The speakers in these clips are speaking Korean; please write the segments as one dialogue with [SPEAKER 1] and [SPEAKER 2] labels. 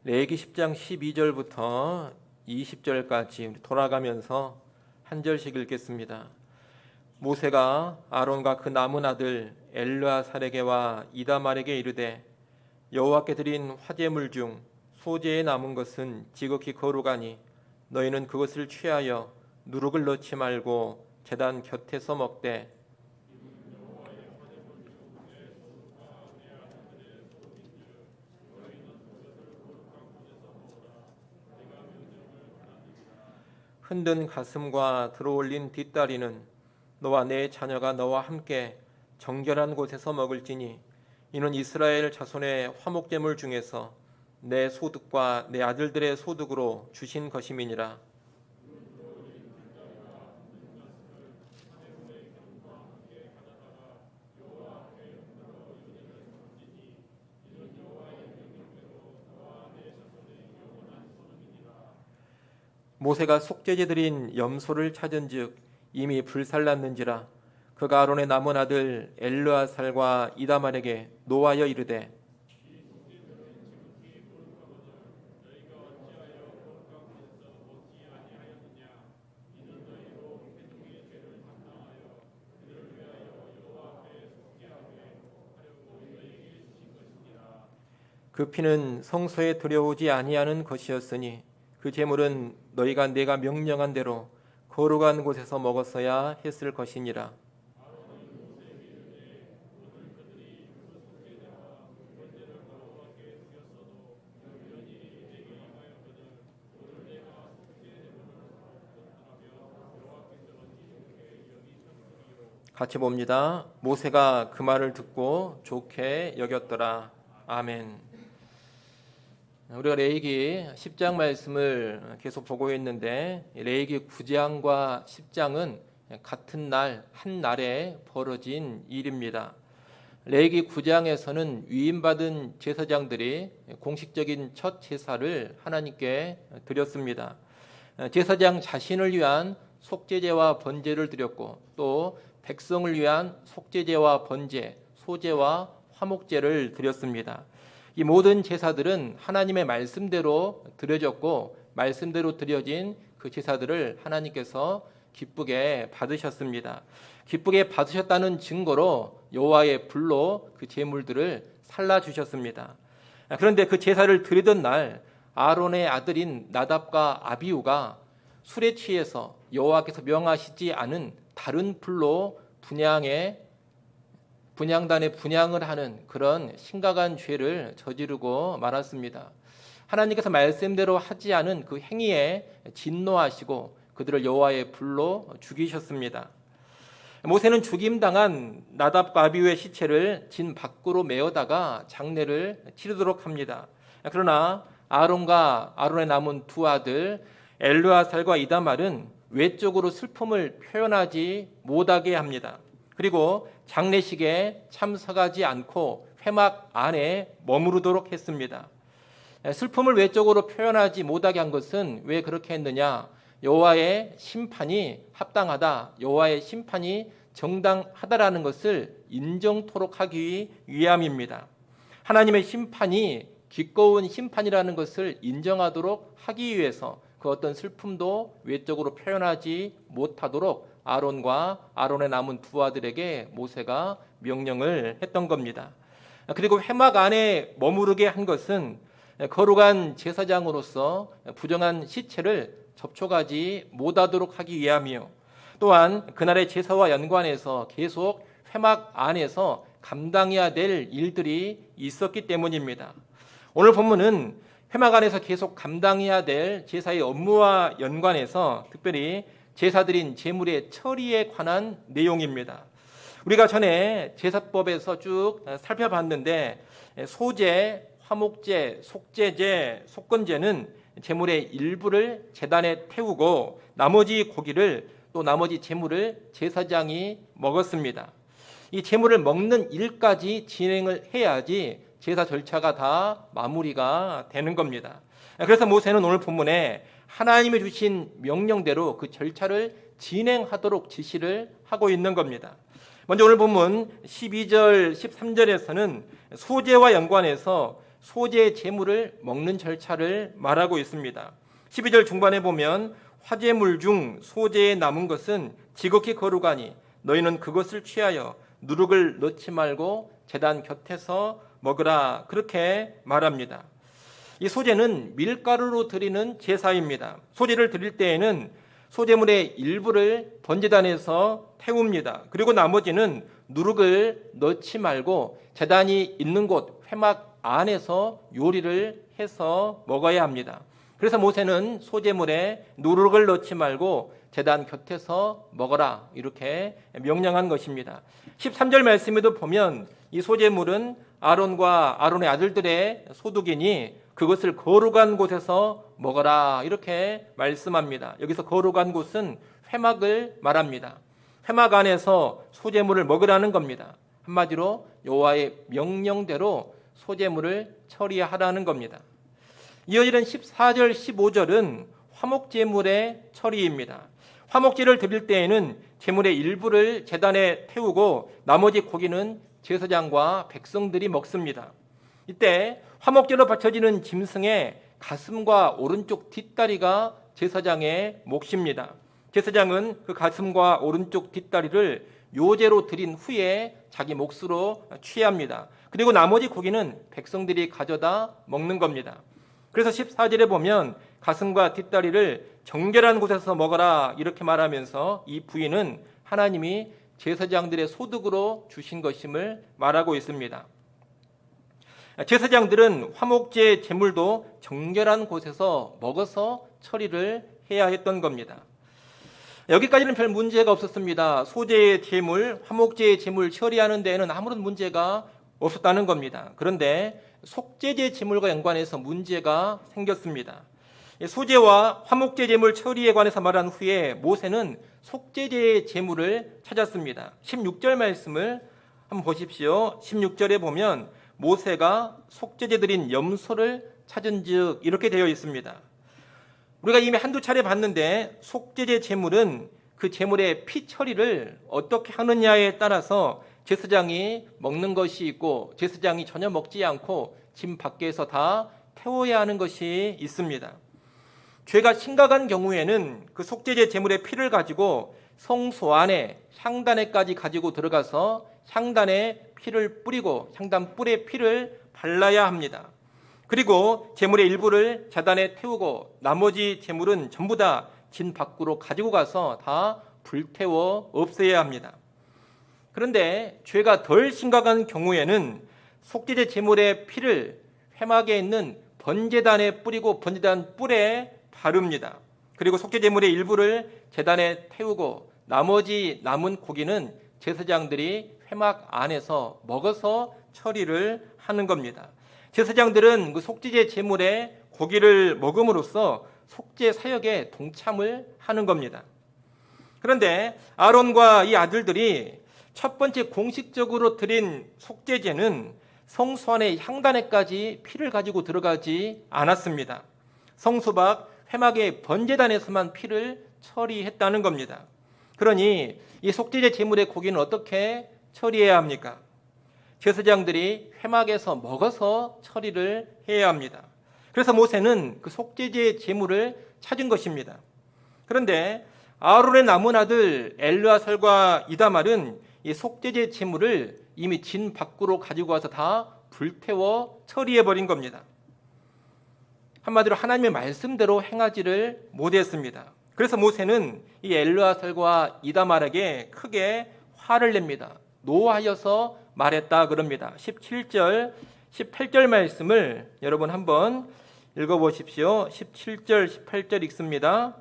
[SPEAKER 1] 레위기 10장 12절부터 20절까지 돌아가면서 한 절씩 읽겠습니다. 모세가 아론과 그 남은 아들 엘르아살에게와 이다말에게 이르되 여호와께 드린 화제물 중 소제에 남은 것은 지극히 거룩하니 너희는 그것을 취하여 누룩을 넣지 말고 제단 곁에서 먹되 흔든 가슴과 들어올린 뒷다리는 너와 내 자녀가 너와 함께 정결한 곳에서 먹을지니 이는 이스라엘 자손의 화목제물 중에서 내 소득과 내 아들들의 소득으로 주신 것임이니라. 모세가 속죄제 드린 염소를 찾은즉 이미 불살랐는지라. 그가 아론의 남은 아들 엘르아살과 이다말에게 노하여 이르되 그 피는 성소에 들여오지 아니하는 것이었으니 그 제물은 너희가 내가 명령한 대로 거룩한 곳에서 먹었어야 했을 것이니라. 같이 봅니다. 모세가 그 말을 듣고 좋게 여겼더라. 아멘. 우리가 레위기 10장 말씀을 계속 보고 있는데 레위기 9장과 10장은 같은 날, 한 날에 벌어진 일입니다. 레위기 9장에서는 위임받은 제사장들이 공식적인 첫 제사를 하나님께 드렸습니다. 제사장 자신을 위한 속죄제와 번제를 드렸고 또 백성을 위한 속죄제와 번제, 소제와 화목제를 드렸습니다. 이 모든 제사들은 하나님의 말씀대로 드려졌고 말씀대로 드려진 그 제사들을 하나님께서 기쁘게 받으셨습니다. 기쁘게 받으셨다는 증거로 여호와의 불로 그 제물들을 살라 주셨습니다. 그런데 그 제사를 드리던 날 아론의 아들인 나답과 아비후가 술에 취해서 여호와께서 명하시지 않은 다른 불로 분향단에 분향을 하는 그런 심각한 죄를 저지르고 말았습니다. 하나님께서 말씀대로 하지 않은 그 행위에 진노하시고 그들을 여호와의 불로 죽이셨습니다. 모세는 죽임당한 나답과 아비후의 시체를 진 밖으로 메어다가 장례를 치르도록 합니다. 그러나 아론과 아론의 남은 두 아들 엘르아살과 이다말은 외적으로 슬픔을 표현하지 못하게 합니다. 그리고 장례식에 참석하지 않고 회막 안에 머무르도록 했습니다. 슬픔을 외적으로 표현하지 못하게 한 것은 왜 그렇게 했느냐? 여호와의 심판이 합당하다, 여호와의 심판이 정당하다라는 것을 인정토록 하기 위함입니다. 하나님의 심판이 기꺼운 심판이라는 것을 인정하도록 하기 위해서 그 어떤 슬픔도 외적으로 표현하지 못하도록 아론과 아론의 남은 두 아들에게 모세가 명령을 했던 겁니다. 그리고 회막 안에 머무르게 한 것은 거룩한 제사장으로서 부정한 시체를 접촉하지 못하도록 하기 위함이요. 또한 그날의 제사와 연관해서 계속 회막 안에서 감당해야 될 일들이 있었기 때문입니다. 오늘 본문은 회막 안에서 계속 감당해야 될 제사의 업무와 연관해서 특별히 제사드린 제물의 처리에 관한 내용입니다. 우리가 전에 제사법에서 쭉 살펴봤는데 소제, 화목제, 속죄제, 속건제는 제물의 일부를 제단에 태우고 나머지 고기를 또 나머지 제물을 제사장이 먹었습니다. 이 제물을 먹는 일까지 진행을 해야지 제사 절차가 다 마무리가 되는 겁니다. 그래서 모세는 오늘 본문에 하나님이 주신 명령대로 그 절차를 진행하도록 지시를 하고 있는 겁니다. 먼저 오늘 본문 12절, 13절에서는 소제와 연관해서 소재 제물을 먹는 절차를 말하고 있습니다. 12절 중반에 보면 화제물 중 소재에 남은 것은 지극히 거룩하니 너희는 그것을 취하여 누룩을 넣지 말고 제단 곁에서 먹으라, 그렇게 말합니다. 이 소재는 밀가루로 드리는 제사입니다. 소재를 드릴 때에는 소재물의 일부를 번제단에서 태웁니다. 그리고 나머지는 누룩을 넣지 말고 제단이 있는 곳 회막 안에서 요리를 해서 먹어야 합니다. 그래서 모세는 소재물에 누룩을 넣지 말고 제단 곁에서 먹어라, 이렇게 명령한 것입니다. 13절 말씀에도 보면 이 소재물은 아론과 아론의 아들들의 소득이니 그것을 거룩한 곳에서 먹어라, 이렇게 말씀합니다. 여기서 거룩한 곳은 회막을 말합니다. 회막 안에서 소재물을 먹으라는 겁니다. 한마디로 여호와의 명령대로 소재물을 처리하라는 겁니다. 이어지는 14절 15절은 화목제물의 처리입니다. 화목제를 드릴 때에는 제물의 일부를 제단에 태우고 나머지 고기는 제사장과 백성들이 먹습니다. 이때 화목제로 바쳐지는 짐승의 가슴과 오른쪽 뒷다리가 제사장의 몫입니다. 제사장은 그 가슴과 오른쪽 뒷다리를 요제로 드린 후에 자기 몫으로 취합니다. 그리고 나머지 고기는 백성들이 가져다 먹는 겁니다. 그래서 14절에 보면 가슴과 뒷다리를 정결한 곳에서 먹어라, 이렇게 말하면서 이 부위는 하나님이 제사장들의 소득으로 주신 것임을 말하고 있습니다. 제사장들은 화목제 제물도 정결한 곳에서 먹어서 처리를 해야 했던 겁니다. 여기까지는 별 문제가 없었습니다. 소재의 제물, 화목제의 제물 처리하는 데에는 아무런 문제가 없었다는 겁니다. 그런데 속죄제 제물과 연관해서 문제가 생겼습니다. 소재와 화목제 제물 처리에 관해서 말한 후에 모세는 속죄제 제물을 찾았습니다. 16절 말씀을 한번 보십시오. 16절에 보면 모세가 속죄제 드린 염소를 찾은즉, 이렇게 되어 있습니다. 우리가 이미 한두 차례 봤는데 속죄제 제물은 그 제물의 피 처리를 어떻게 하느냐에 따라서 제사장이 먹는 것이 있고 제사장이 전혀 먹지 않고 집 밖에서 다 태워야 하는 것이 있습니다. 죄가 심각한 경우에는 그 속죄제 제물의 피를 가지고 성소 안에 향단에까지 가지고 들어가서 향단에 피를 뿌리고 향단 뿔에 피를 발라야 합니다. 그리고 제물의 일부를 제단에 태우고 나머지 제물은 전부 다 진 밖으로 가지고 가서 다 불태워 없애야 합니다. 그런데 죄가 덜 심각한 경우에는 속죄제 제물의 피를 회막에 있는 번제단에 뿌리고 번제단 뿔에 바릅니다. 그리고 속죄 제물의 일부를 제단에 태우고 나머지 남은 고기는 제사장들이 회막 안에서 먹어서 처리를 하는 겁니다. 제사장들은 그 속죄제 제물의 고기를 먹음으로써 속죄 사역에 동참을 하는 겁니다. 그런데 아론과 이 아들들이 첫 번째 공식적으로 드린 속죄제는 성소 안의 향단에까지 피를 가지고 들어가지 않았습니다. 성소 밖 회막의 번제단에서만 피를 처리했다는 겁니다. 그러니 이 속죄제 제물의 고기는 어떻게 처리해야 합니까? 제사장들이 회막에서 먹어서 처리를 해야 합니다. 그래서 모세는 그 속죄제 제물을 찾은 것입니다. 그런데 아론의 남은 아들 엘르아살과 이다말은 이 속죄제 제물을 이미 진 밖으로 가지고 와서 다 불태워 처리해버린 겁니다. 한마디로 하나님의 말씀대로 행하지를 못했습니다. 그래서 모세는 이 엘르아살과 이다말에게 크게 화를 냅니다. 노하여서 말했다 그럽니다. 17절, 18절 말씀을 여러분 한번 읽어보십시오. 17절, 18절 읽습니다.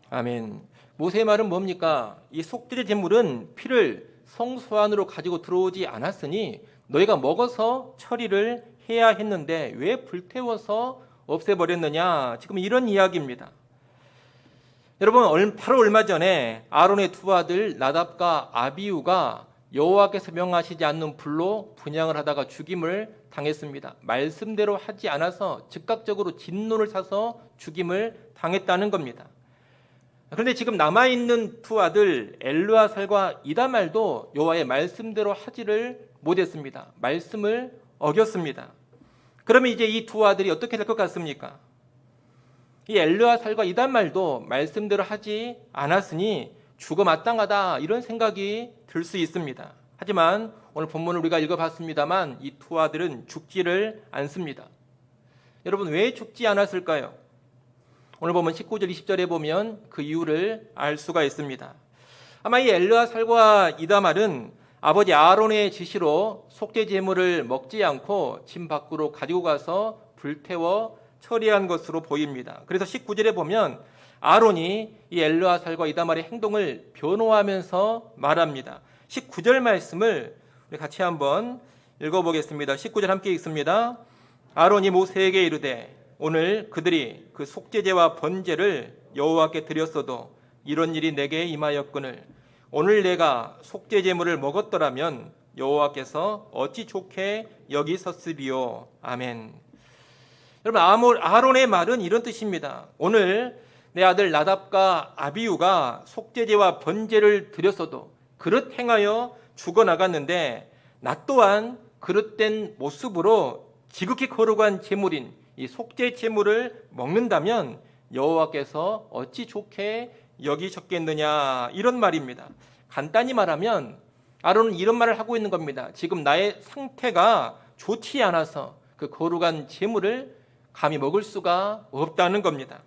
[SPEAKER 1] 아멘. 모세의 말은 뭡니까? 이 속죄제 제물은 피를 성소 안으로 가지고 들어오지 않았으니 너희가 먹어서 처리를 해야 했는데 왜 불태워서 없애버렸느냐? 지금 이런 이야기입니다. 여러분, 바로 얼마 전에 아론의 두 아들 나답과 아비후가 여호와께서 명하시지 않는 불로 분향을 하다가 죽임을 당했습니다. 말씀대로 하지 않아서 즉각적으로 진노를 사서 죽임을 당했다는 겁니다. 그런데 지금 남아있는 두 아들 엘르아살과 이다말도 여호와의 말씀대로 하지를 못했습니다. 말씀을 어겼습니다. 그러면 이제 이 두 아들이 어떻게 될 것 같습니까? 이 엘르아살과 이다말도 말씀대로 하지 않았으니 죽어 마땅하다, 이런 생각이 들 수 있습니다. 하지만 오늘 본문을 우리가 읽어봤습니다만 이 두 아들은 죽지를 않습니다. 여러분, 왜 죽지 않았을까요? 오늘 보면 19절 20절에 보면 그 이유를 알 수가 있습니다. 아마 이 엘르아살과 이다말은 아버지 아론의 지시로 속죄 제물을 먹지 않고 진 밖으로 가지고 가서 불태워 처리한 것으로 보입니다. 그래서 19절에 보면 아론이 이 엘르아살과 이다말의 행동을 변호하면서 말합니다. 19절 말씀을 우리 같이 한번 읽어보겠습니다. 19절 함께 읽습니다. 아론이 모세에게 이르되 오늘 그들이 그 속죄제와 번제를 여호와께 드렸어도 이런 일이 내게 임하였거늘 오늘 내가 속죄 제물을 먹었더라면 여호와께서 어찌 좋게 여기셨으리요. 아멘. 여러분, 아론의 말은 이런 뜻입니다. 오늘 내 아들 나답과 아비후가 속죄제와 번제를 드렸어도 그릇 행하여 죽어나갔는데 나 또한 그릇된 모습으로 지극히 거룩한 제물인 이 속죄 제물을 먹는다면 여호와께서 어찌 좋게 여기셨겠느냐, 이런 말입니다. 간단히 말하면 아론은 이런 말을 하고 있는 겁니다. 지금 나의 상태가 좋지 않아서 그 거룩한 제물을 감히 먹을 수가 없다는 겁니다.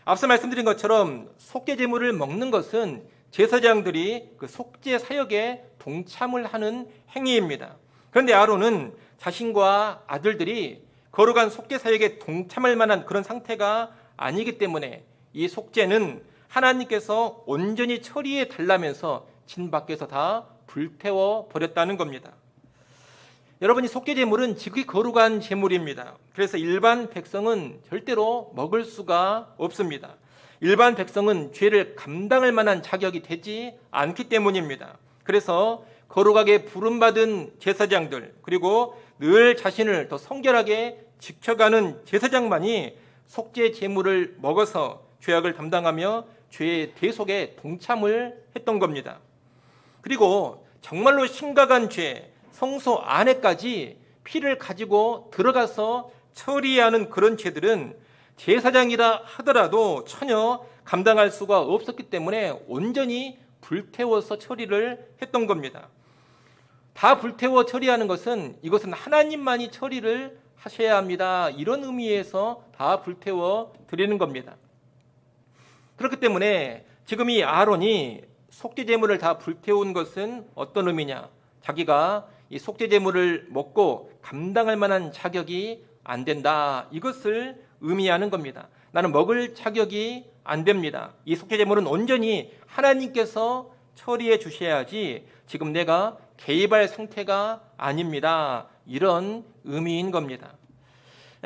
[SPEAKER 1] 앞서 말씀드린 것처럼 속죄 제물을 먹는 것은 제사장들이 그 속죄 사역에 동참을 하는 행위입니다. 그런데 아론은 자신과 아들들이 거룩한 속죄 사역에 동참할 만한 그런 상태가 아니기 때문에 이 속죄는 하나님께서 온전히 처리해 달라면서 진 밖에서 다 불태워 버렸다는 겁니다. 여러분이 속죄 제물은 지극히 거룩한 제물입니다. 그래서 일반 백성은 절대로 먹을 수가 없습니다. 일반 백성은 죄를 감당할 만한 자격이 되지 않기 때문입니다. 그래서 거룩하게 부름받은 제사장들, 그리고 늘 자신을 더 성결하게 지켜가는 제사장만이 속죄 제물을 먹어서 죄악을 담당하며 죄의 대속에 동참을 했던 겁니다. 그리고 정말로 심각한 죄, 성소 안에까지 피를 가지고 들어가서 처리하는 그런 죄들은 제사장이라 하더라도 전혀 감당할 수가 없었기 때문에 온전히 불태워서 처리를 했던 겁니다. 다 불태워 처리하는 것은 이것은 하나님만이 처리를 하셔야 합니다, 이런 의미에서 다 불태워 드리는 겁니다. 그렇기 때문에 지금 이 아론이 속죄 제물을 다 불태운 것은 어떤 의미냐? 자기가 이 속죄 제물을 먹고 감당할 만한 자격이 안 된다, 이것을 의미하는 겁니다. 나는 먹을 자격이 안 됩니다. 이 속죄 제물은 온전히 하나님께서 처리해 주셔야지 지금 내가 개입할 상태가 아닙니다, 이런 의미인 겁니다.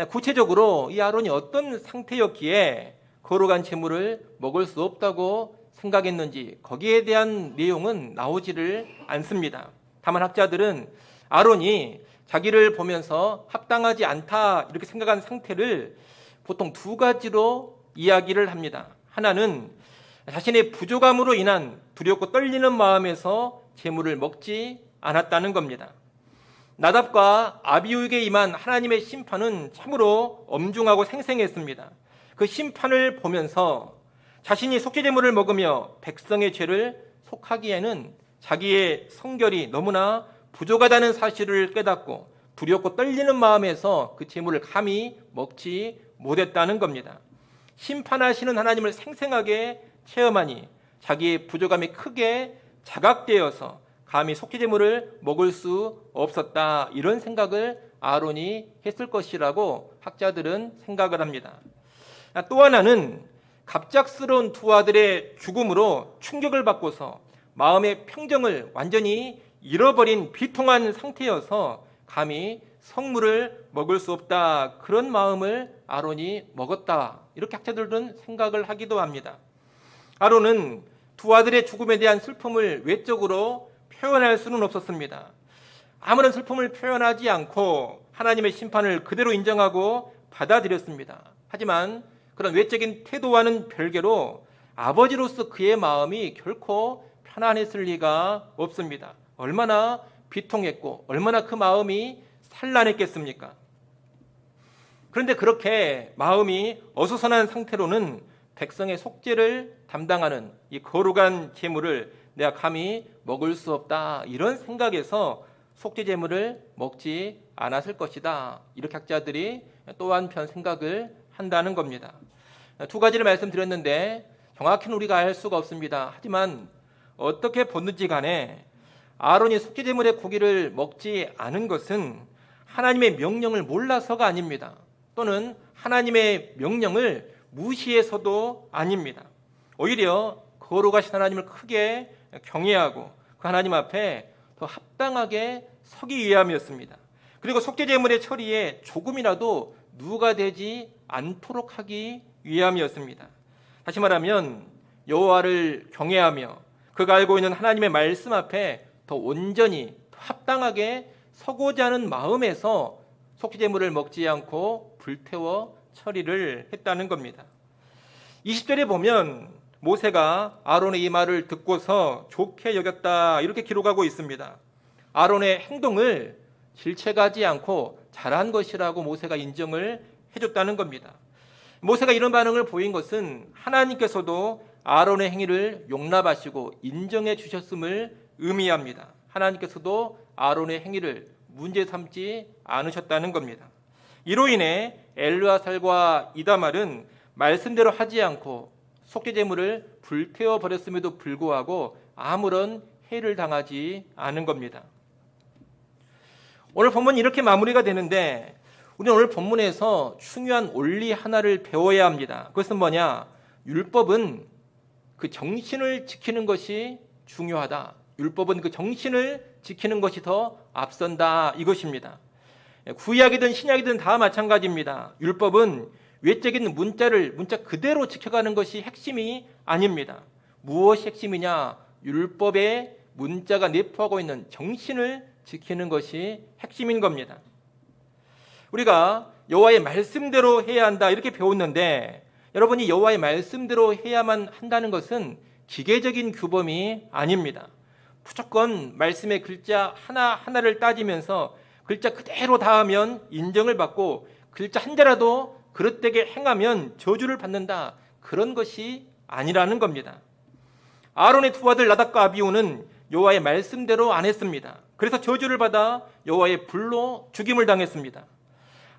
[SPEAKER 1] 구체적으로 이 아론이 어떤 상태였기에 거룩한 제물을 먹을 수 없다고 생각했는지 거기에 대한 내용은 나오지를 않습니다. 다만 학자들은 아론이 자기를 보면서 합당하지 않다 이렇게 생각한 상태를 보통 두 가지로 이야기를 합니다. 하나는 자신의 부족함으로 인한 두렵고 떨리는 마음에서 제물을 먹지 않았다는 겁니다. 나답과 아비후에게 임한 하나님의 심판은 참으로 엄중하고 생생했습니다. 그 심판을 보면서 자신이 속죄 제물을 먹으며 백성의 죄를 속하기에는 자기의 성결이 너무나 부족하다는 사실을 깨닫고 두렵고 떨리는 마음에서 그 제물을 감히 먹지 못했다는 겁니다. 심판하시는 하나님을 생생하게 체험하니 자기의 부족함이 크게 자각되어서 감히 속죄 제물을 먹을 수 없었다, 이런 생각을 아론이 했을 것이라고 학자들은 생각을 합니다. 또 하나는 갑작스러운 두 아들의 죽음으로 충격을 받고서 마음의 평정을 완전히 잃어버린 비통한 상태여서 감히 성물을 먹을 수 없다, 그런 마음을 아론이 먹었다, 이렇게 학자들은 생각을 하기도 합니다. 아론은 두 아들의 죽음에 대한 슬픔을 외적으로 표현할 수는 없었습니다. 아무런 슬픔을 표현하지 않고 하나님의 심판을 그대로 인정하고 받아들였습니다. 하지만 그런 외적인 태도와는 별개로 아버지로서 그의 마음이 결코 편안했을 리가 없습니다. 얼마나 비통했고 얼마나 그 마음이 산란했겠습니까? 그런데 그렇게 마음이 어수선한 상태로는 백성의 속죄를 담당하는 이 거룩한 제물을 내가 감히 먹을 수 없다, 이런 생각에서 속죄 제물을 먹지 않았을 것이다, 이렇게 학자들이 또 한편 생각을 한다는 겁니다. 두 가지를 말씀드렸는데 정확히는 우리가 알 수가 없습니다. 하지만 어떻게 보든지 간에 아론이 속죄 제물의 고기를 먹지 않은 것은 하나님의 명령을 몰라서가 아닙니다. 또는 하나님의 명령을 무시해서도 아닙니다. 오히려 거룩하신 하나님을 크게 경외하고 그 하나님 앞에 더 합당하게 서기 위함이었습니다. 그리고 속죄 제물의 처리에 조금이라도 누가 되지 않도록 하기 위함이었습니다. 다시 말하면 여호와를 경외하며 그가 알고 있는 하나님의 말씀 앞에 더 온전히 합당하게 서고자 하는 마음에서 속죄 제물을 먹지 않고 불태워 처리를 했다는 겁니다. 20절에 보면 모세가 아론의 이 말을 듣고서 좋게 여겼다, 이렇게 기록하고 있습니다. 아론의 행동을 질책하지 않고 잘한 것이라고 모세가 인정을 해줬다는 겁니다. 모세가 이런 반응을 보인 것은 하나님께서도 아론의 행위를 용납하시고 인정해 주셨음을 의미합니다. 하나님께서도 아론의 행위를 문제 삼지 않으셨다는 겁니다. 이로 인해 엘르아살과 이다말은 말씀대로 하지 않고 속죄 제물을 불태워 버렸음에도 불구하고 아무런 해를 당하지 않은 겁니다. 오늘 본문이 이렇게 마무리가 되는데 우리는 오늘 본문에서 중요한 원리 하나를 배워야 합니다. 그것은 뭐냐? 율법은 그 정신을 지키는 것이 중요하다. 율법은 그 정신을 지키는 것이 더 앞선다, 이것입니다. 구약이든 신약이든 다 마찬가지입니다. 율법은 외적인 문자 그대로 지켜가는 것이 핵심이 아닙니다. 무엇이 핵심이냐? 율법의 문자가 내포하고 있는 정신을 지키는 것이 핵심인 겁니다. 우리가 여호와의 말씀대로 해야 한다, 이렇게 배웠는데 여러분이 여호와의 말씀대로 해야만 한다는 것은 기계적인 규범이 아닙니다. 무조건 말씀의 글자 하나하나를 따지면서 글자 그대로 다 하면 인정을 받고 글자 한 자라도 그릇되게 행하면 저주를 받는다, 그런 것이 아니라는 겁니다. 아론의 두 아들 나답과 아비후는 여호와의 말씀대로 안 했습니다. 그래서 저주를 받아 여호와의 불로 죽임을 당했습니다.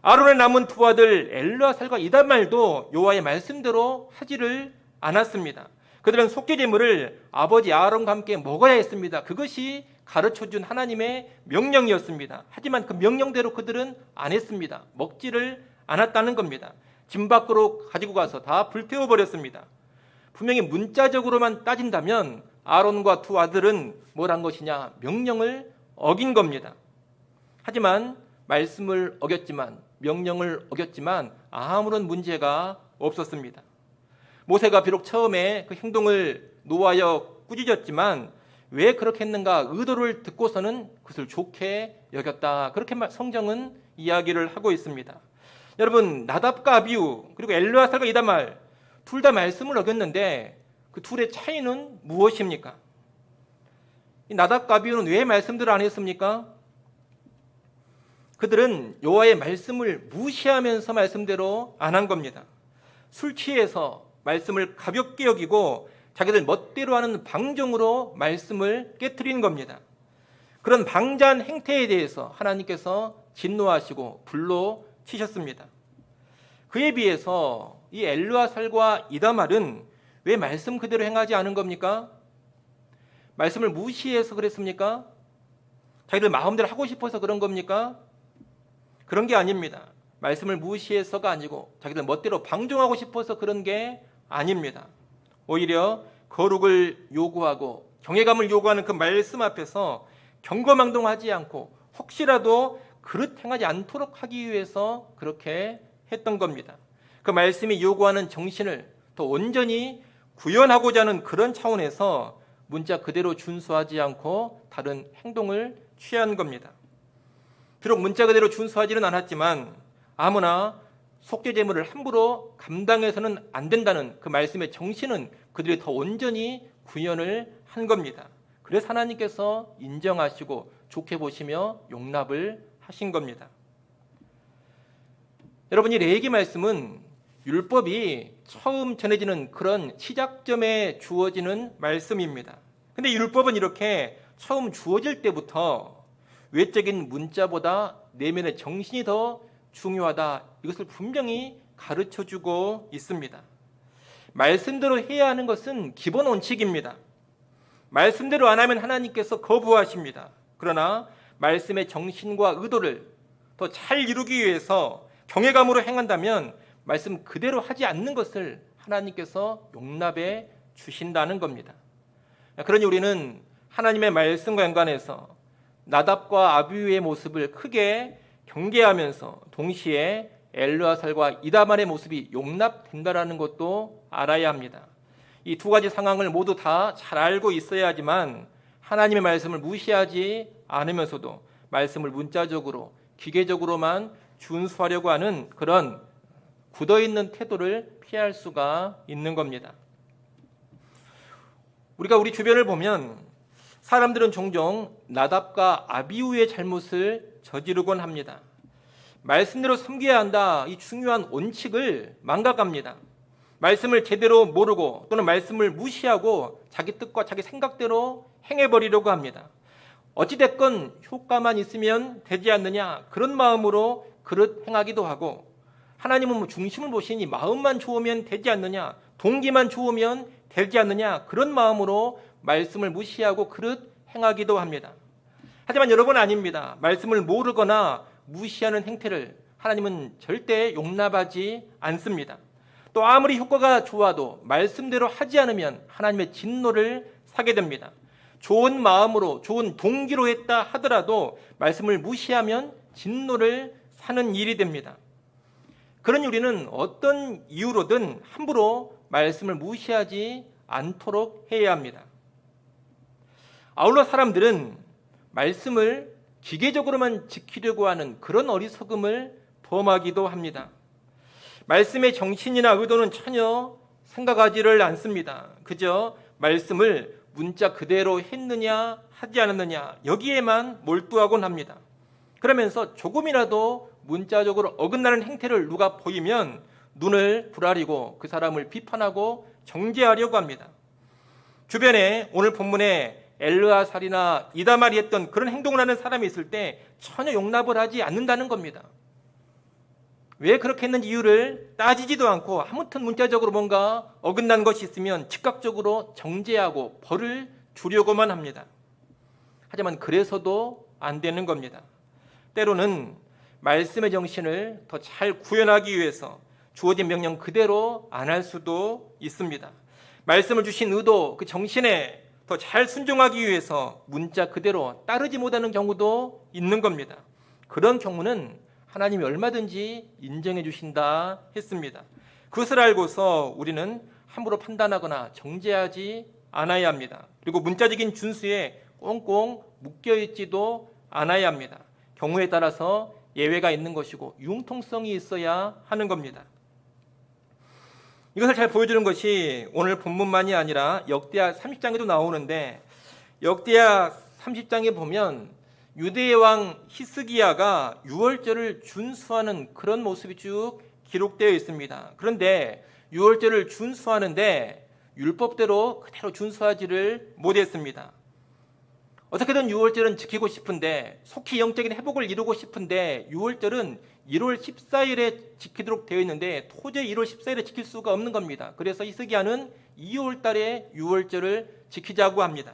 [SPEAKER 1] 아론의 남은 두 아들 엘르아살과 이다말도 여호와의 말씀대로 하지를 않았습니다. 그들은 속죄 제물을 아버지 아론과 함께 먹어야 했습니다. 그것이 가르쳐준 하나님의 명령이었습니다. 하지만 그 명령대로 그들은 안 했습니다. 먹지를 않았다는 겁니다. 진 밖으로 가지고 가서 다 불태워버렸습니다. 분명히 문자적으로만 따진다면 아론과 두 아들은 뭘 한 것이냐? 명령을 어긴 겁니다. 하지만 말씀을 어겼지만, 명령을 어겼지만 아무런 문제가 없었습니다. 모세가 비록 처음에 그 행동을 노하여 꾸짖었지만 왜 그렇게 했는가 의도를 듣고서는 그것을 좋게 여겼다, 그렇게 성경은 이야기를 하고 있습니다. 여러분, 나답과 아비후 그리고 엘르아살과 이다말 둘 다 말씀을 어겼는데 그 둘의 차이는 무엇입니까? 나답과 아비후는 왜 말씀들을 안 했습니까? 그들은 여호와의 말씀을 무시하면서 말씀대로 안 한 겁니다. 술 취해서 말씀을 가볍게 여기고 자기들 멋대로 하는 방종으로 말씀을 깨트린 겁니다. 그런 방자한 행태에 대해서 하나님께서 진노하시고 불로 치셨습니다. 그에 비해서 이 엘르아살과 이다말은 왜 말씀 그대로 행하지 않은 겁니까? 말씀을 무시해서 그랬습니까? 자기들 마음대로 하고 싶어서 그런 겁니까? 그런 게 아닙니다. 말씀을 무시해서가 아니고 자기들 멋대로 방종하고 싶어서 그런 게 아닙니다. 오히려 거룩을 요구하고 경외감을 요구하는 그 말씀 앞에서 경거망동하지 않고 혹시라도 그릇 행하지 않도록 하기 위해서 그렇게 했던 겁니다. 그 말씀이 요구하는 정신을 더 온전히 구현하고자 하는 그런 차원에서 문자 그대로 준수하지 않고 다른 행동을 취한 겁니다. 비록 문자 그대로 준수하지는 않았지만 아무나 속죄 제물을 함부로 감당해서는 안 된다는 그 말씀의 정신은 그들이 더 온전히 구현을 한 겁니다. 그래서 하나님께서 인정하시고 좋게 보시며 용납을 하신 겁니다. 여러분, 이 레위기 말씀은 율법이 처음 전해지는 그런 시작점에 주어지는 말씀입니다. 근데 율법은 이렇게 처음 주어질 때부터 외적인 문자보다 내면의 정신이 더 중요하다, 이것을 분명히 가르쳐주고 있습니다. 말씀대로 해야 하는 것은 기본 원칙입니다. 말씀대로 안 하면 하나님께서 거부하십니다. 그러나 말씀의 정신과 의도를 더 잘 이루기 위해서 경외감으로 행한다면 말씀 그대로 하지 않는 것을 하나님께서 용납해 주신다는 겁니다. 그러니 우리는 하나님의 말씀과 연관해서 나답과 아비후의 모습을 크게 경계하면서 동시에 엘르아살과 이다말의 모습이 용납된다는 것도 알아야 합니다. 이 두 가지 상황을 모두 다 잘 알고 있어야 하지만 하나님의 말씀을 무시하지 않으면서도 말씀을 문자적으로 기계적으로만 준수하려고 하는 그런 굳어있는 태도를 피할 수가 있는 겁니다. 우리가 우리 주변을 보면 사람들은 종종 나답과 아비후의 잘못을 저지르곤 합니다. 말씀대로 섬겨야 한다, 이 중요한 원칙을 망각합니다. 말씀을 제대로 모르고 또는 말씀을 무시하고 자기 뜻과 자기 생각대로 행해버리려고 합니다. 어찌됐건 효과만 있으면 되지 않느냐, 그런 마음으로 그릇 행하기도 하고, 하나님은 중심을 보시니 마음만 좋으면 되지 않느냐, 동기만 좋으면 되지 않느냐, 그런 마음으로 말씀을 무시하고 그릇 행하기도 합니다. 하지만 여러분, 아닙니다. 말씀을 모르거나 무시하는 행태를 하나님은 절대 용납하지 않습니다. 또 아무리 효과가 좋아도 말씀대로 하지 않으면 하나님의 진노를 사게 됩니다. 좋은 마음으로 좋은 동기로 했다 하더라도 말씀을 무시하면 진노를 사는 일이 됩니다. 그러니 우리는 어떤 이유로든 함부로 말씀을 무시하지 않도록 해야 합니다. 아울러 사람들은 말씀을 기계적으로만 지키려고 하는 그런 어리석음을 범하기도 합니다. 말씀의 정신이나 의도는 전혀 생각하지를 않습니다. 그저 말씀을 문자 그대로 했느냐 하지 않았느냐 여기에만 몰두하곤 합니다. 그러면서 조금이라도 문자적으로 어긋나는 행태를 누가 보이면 눈을 부라리고 그 사람을 비판하고 정죄하려고 합니다. 주변에 오늘 본문에 엘르아살이나 이다말이 했던 그런 행동을 하는 사람이 있을 때 전혀 용납을 하지 않는다는 겁니다. 왜 그렇게 했는지 이유를 따지지도 않고 아무튼 문자적으로 뭔가 어긋난 것이 있으면 즉각적으로 정죄하고 벌을 주려고만 합니다. 하지만 그래서도 안 되는 겁니다. 때로는 말씀의 정신을 더 잘 구현하기 위해서 주어진 명령 그대로 안 할 수도 있습니다. 말씀을 주신 의도, 그 정신에 더 잘 순종하기 위해서 문자 그대로 따르지 못하는 경우도 있는 겁니다. 그런 경우는 하나님이 얼마든지 인정해 주신다 했습니다. 그것을 알고서 우리는 함부로 판단하거나 정죄하지 않아야 합니다. 그리고 문자적인 준수에 꽁꽁 묶여있지도 않아야 합니다. 경우에 따라서 예외가 있는 것이고 융통성이 있어야 하는 겁니다. 이것을 잘 보여주는 것이 오늘 본문만이 아니라 역대하 30장에도 나오는데, 역대하 30장에 보면 유대의 왕 히스기야가 유월절을 준수하는 그런 모습이 쭉 기록되어 있습니다. 그런데 유월절을 준수하는데 율법대로 그대로 준수하지를 못했습니다. 어떻게든 유월절은 지키고 싶은데, 속히 영적인 회복을 이루고 싶은데 유월절은 1월 14일에 지키도록 되어 있는데 도저히 1월 14일에 지킬 수가 없는 겁니다. 그래서 히스기야는 2월 달에 유월절을 지키자고 합니다.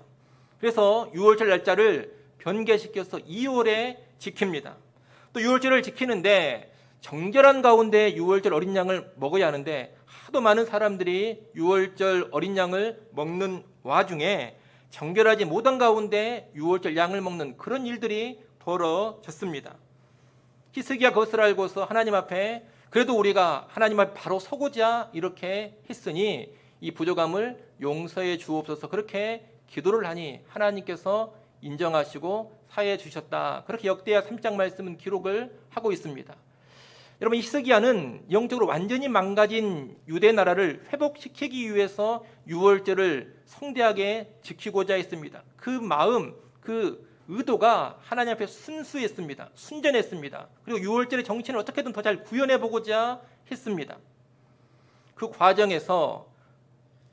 [SPEAKER 1] 그래서 유월절 날짜를 변개시켜서 2월에 지킵니다. 또 유월절을 지키는데 정결한 가운데 유월절 어린 양을 먹어야 하는데 하도 많은 사람들이 유월절 어린 양을 먹는 와중에 정결하지 못한 가운데 유월절 양을 먹는 그런 일들이 벌어졌습니다. 히스기야 그것을 알고서 하나님 앞에 그래도 우리가 하나님 앞에 바로 서고자 이렇게 했으니 이 부족함을 용서해 주옵소서 그렇게 기도를 하니 하나님께서 인정하시고 사해 주셨다. 그렇게 역대하 3장 말씀은 기록을 하고 있습니다. 여러분, 히스기야는 영적으로 완전히 망가진 유대 나라를 회복시키기 위해서 유월절을 성대하게 지키고자 했습니다. 그 마음, 그 의도가 하나님 앞에 순수했습니다. 순전했습니다. 그리고 유월절의 정신을 어떻게든 더 잘 구현해 보고자 했습니다. 그 과정에서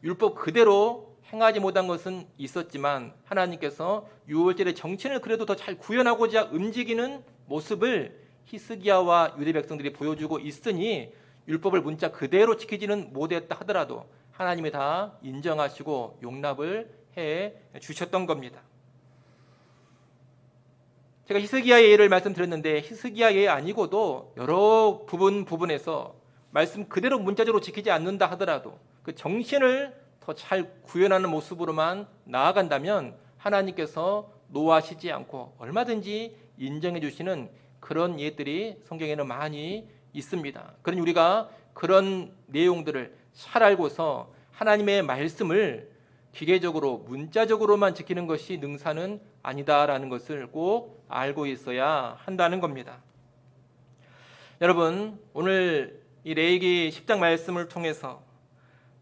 [SPEAKER 1] 율법 그대로 행하지 못한 것은 있었지만 하나님께서 유월절의 정신을 그래도 더 잘 구현하고자 움직이는 모습을 히스기야와 유대 백성들이 보여주고 있으니 율법을 문자 그대로 지키지는 못했다 하더라도 하나님이 다 인정하시고 용납을 해 주셨던 겁니다. 제가 히스기야의 예를 말씀드렸는데 히스기야 예 아니고도 여러 부분에서 말씀 그대로 문자적으로 지키지 않는다 하더라도 그 정신을 더 잘 구현하는 모습으로만 나아간다면 하나님께서 노하시지 않고 얼마든지 인정해 주시는 그런 예들이 성경에는 많이 있습니다. 그러니 우리가 그런 내용들을 잘 알고서 하나님의 말씀을 기계적으로 문자적으로만 지키는 것이 능사는 아니다라는 것을 꼭 알고 있어야 한다는 겁니다. 여러분, 오늘 이 레위기 10장 말씀을 통해서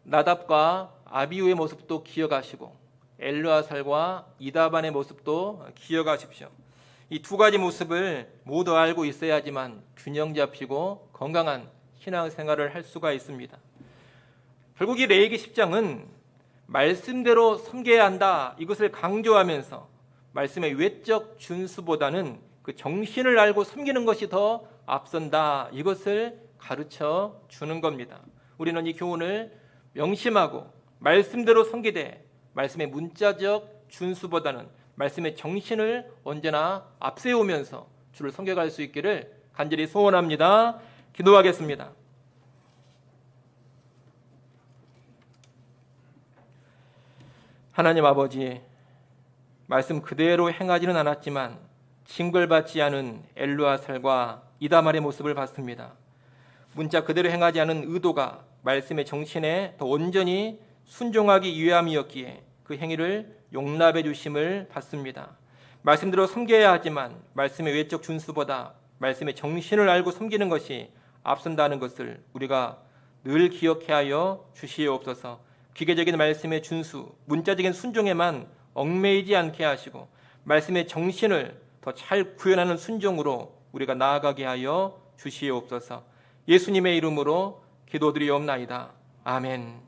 [SPEAKER 1] 나답과 아비후의 모습도 기억하시고 엘르아살과 이다반의 모습도 기억하십시오. 이 두 가지 모습을 모두 알고 있어야지만 균형 잡히고 건강한 신앙생활을 할 수가 있습니다. 결국 이 레위기 10장은 말씀대로 섬겨야 한다 이것을 강조하면서 말씀의 외적 준수보다는 그 정신을 알고 섬기는 것이 더 앞선다 이것을 가르쳐 주는 겁니다. 우리는 이 교훈을 명심하고 말씀대로 섬기되 말씀의 문자적 준수보다는 말씀의 정신을 언제나 앞세우면서 주를 섬겨갈 수 있기를 간절히 소원합니다. 기도하겠습니다. 하나님 아버지, 말씀 그대로 행하지는 않았지만 징벌받지 않은 엘르아살과 이다말의 모습을 봤습니다. 문자 그대로 행하지 않은 의도가 말씀의 정신에 더 온전히 순종하기 위함이었기에 그 행위를 용납해 주심을 받습니다. 말씀대로 섬겨야 하지만 말씀의 외적 준수보다 말씀의 정신을 알고 섬기는 것이 앞선다는 것을 우리가 늘 기억해 하여 주시옵소서. 기계적인 말씀의 준수, 문자적인 순종에만 얽매이지 않게 하시고 말씀의 정신을 더 잘 구현하는 순종으로 우리가 나아가게 하여 주시옵소서. 예수님의 이름으로 기도드리옵나이다. 아멘.